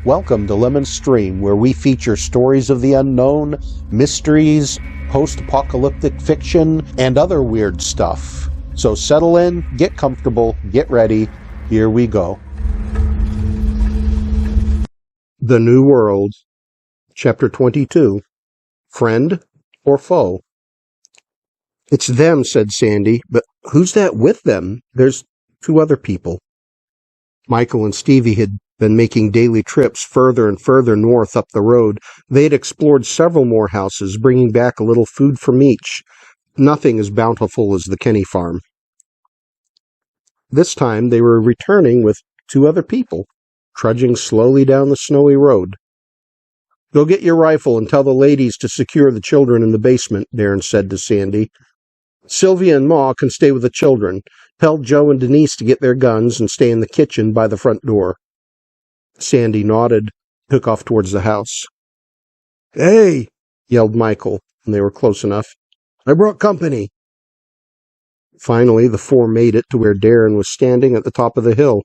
Welcome to Lemon Stream, where we feature stories of the unknown, mysteries, post-apocalyptic fiction, and other weird stuff. So settle in, get comfortable, get ready. Here we go. The New World, Chapter 22. Friend or Foe? It's them, said Sandy, but who's that with them? There's two other people. Michael and Stevie had been making daily trips further and further north up the road. They had explored several more houses, bringing back a little food from each. Nothing as bountiful as the Kenny farm. This time they were returning with two other people, trudging slowly down the snowy road. Go get your rifle and tell the ladies to secure the children in the basement, Darren said to Sandy. Sylvia and Ma can stay with the children. Tell Joe and Denise to get their guns and stay in the kitchen by the front door. Sandy nodded, took off towards the house. Hey, yelled Michael, when they were close enough. I brought company. Finally, the four made it to where Darren was standing at the top of the hill.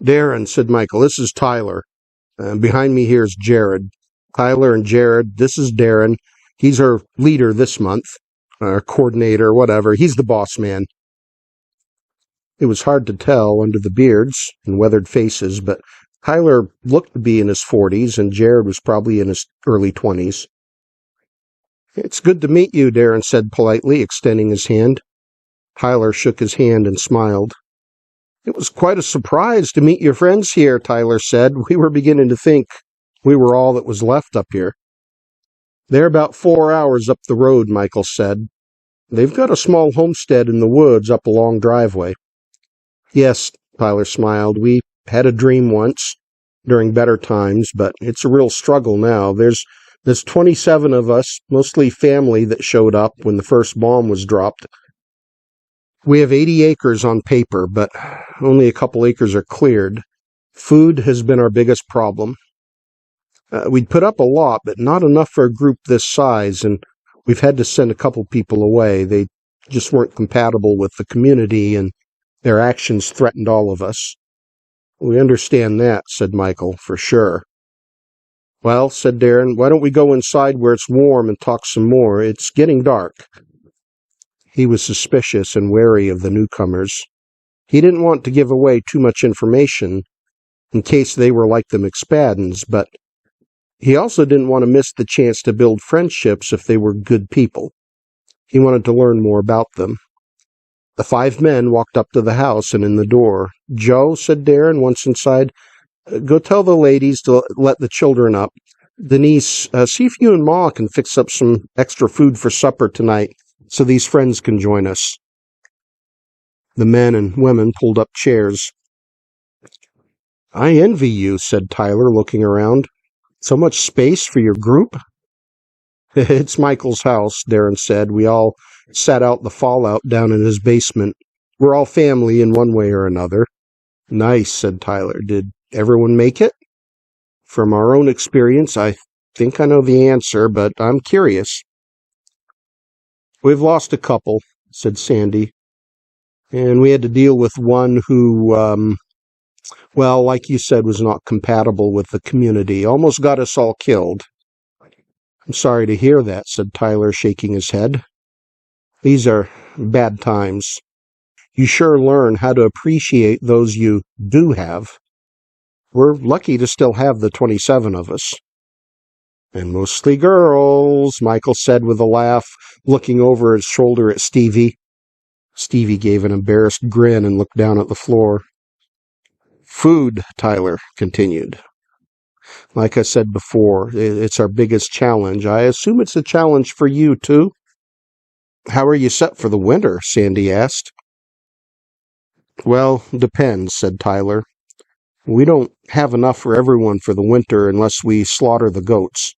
Darren, said Michael, this is Tyler. Behind me here is Jared. Tyler and Jared, this is Darren. He's our leader this month, our coordinator, whatever. He's the boss man. It was hard to tell under the beards and weathered faces, but Tyler looked to be in his 40s, and Jared was probably in his early 20s. It's good to meet you, Darren said politely, extending his hand. Tyler shook his hand and smiled. It was quite a surprise to meet your friends here, Tyler said. We were beginning to think we were all that was left up here. They're about 4 hours up the road, Michael said. They've got a small homestead in the woods up a long driveway. Yes, Tyler smiled. We had a dream once, during better times, but it's a real struggle now. There's 27 of us, mostly family, that showed up when the first bomb was dropped. We have 80 acres on paper, but only a couple acres are cleared. Food has been our biggest problem. We'd put up a lot, but not enough for a group this size, and we've had to send a couple people away. They just weren't compatible with the community, and their actions threatened all of us. We understand that, said Michael, for sure. Well, said Darren, why don't we go inside where it's warm and talk some more? It's getting dark. He was suspicious and wary of the newcomers. He didn't want to give away too much information in case they were like the McSpaddens, but he also didn't want to miss the chance to build friendships if they were good people. He wanted to learn more about them. The 5 men walked up to the house and in the door. Joe, said Darren, once inside, go tell the ladies to let the children up. Denise, see if you and Ma can fix up some extra food for supper tonight so these friends can join us. The men and women pulled up chairs. I envy you, said Tyler, looking around. So much space for your group? It's Michael's house, Darren said. We all sat out the fallout down in his basement. We're all family in one way or another. Nice, said Tyler. Did everyone make it? From our own experience, I think I know the answer, but I'm curious. We've lost a couple, said Sandy. And we had to deal with one who, well, like you said, was not compatible with the community. Almost got us all killed. I'm sorry to hear that, said Tyler, shaking his head. These are bad times. You sure learn how to appreciate those you do have. We're lucky to still have the 27 of us. And mostly girls, Michael said with a laugh, looking over his shoulder at Stevie. Stevie gave an embarrassed grin and looked down at the floor. Food, Tyler continued. Like I said before, it's our biggest challenge. I assume it's a challenge for you, too? How are you set for the winter? Sandy asked. Well, depends, said Tyler. We don't have enough for everyone for the winter unless we slaughter the goats.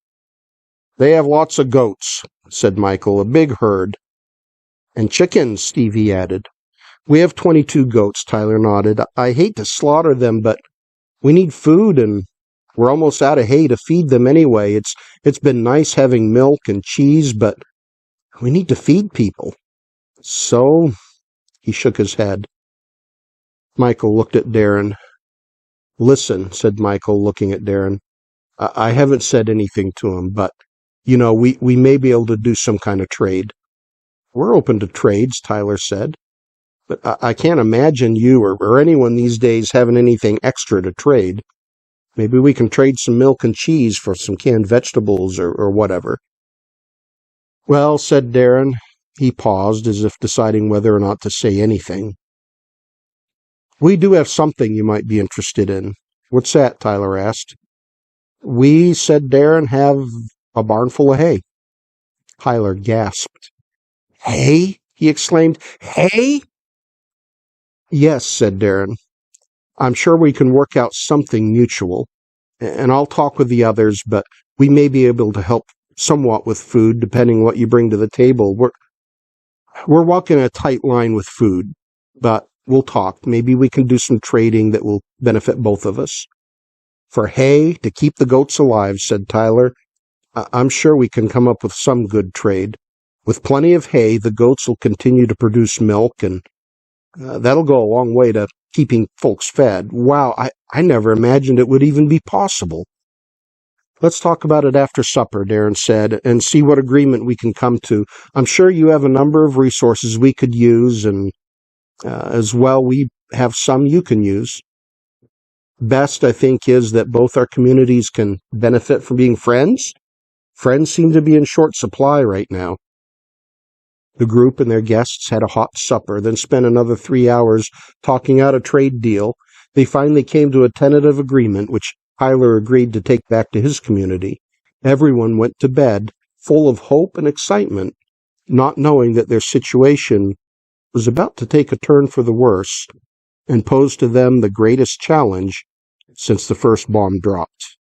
They have lots of goats, said Michael, a big herd. And chickens, Stevie added. We have 22 goats, Tyler nodded. I hate to slaughter them, but we need food, and we're almost out of hay to feed them anyway. It's been nice having milk and cheese, but we need to feed people. So, he shook his head. Michael looked at Darren. Listen, said Michael, looking at Darren. I haven't said anything to him, but, we may be able to do some kind of trade. We're open to trades, Tyler said. But I can't imagine you or anyone these days having anything extra to trade. Maybe we can trade some milk and cheese for some canned vegetables or whatever. Well, said Darren. He paused as if deciding whether or not to say anything. We do have something you might be interested in. What's that? Tyler asked. We, said Darren, have a barn full of hay. Tyler gasped. Hay? He exclaimed. Hay? Yes, said Darren. I'm sure we can work out something mutual, and I'll talk with the others, but we may be able to help somewhat with food, depending what you bring to the table. We're walking a tight line with food, but we'll talk. Maybe we can do some trading that will benefit both of us. For hay to keep the goats alive, said Tyler. I'm sure we can come up with some good trade. With plenty of hay, the goats will continue to produce milk, and that'll go a long way to keeping folks fed. Wow, I never imagined it would even be possible. Let's talk about it after supper, Darren said, and see what agreement we can come to. I'm sure you have a number of resources we could use, and as well, we have some you can use. Best, I think, is that both our communities can benefit from being friends. Friends seem to be in short supply right now. The group and their guests had a hot supper, then spent another 3 hours talking out a trade deal. They finally came to a tentative agreement, which Tyler agreed to take back to his community. Everyone went to bed, full of hope and excitement, not knowing that their situation was about to take a turn for the worse and pose to them the greatest challenge since the first bomb dropped.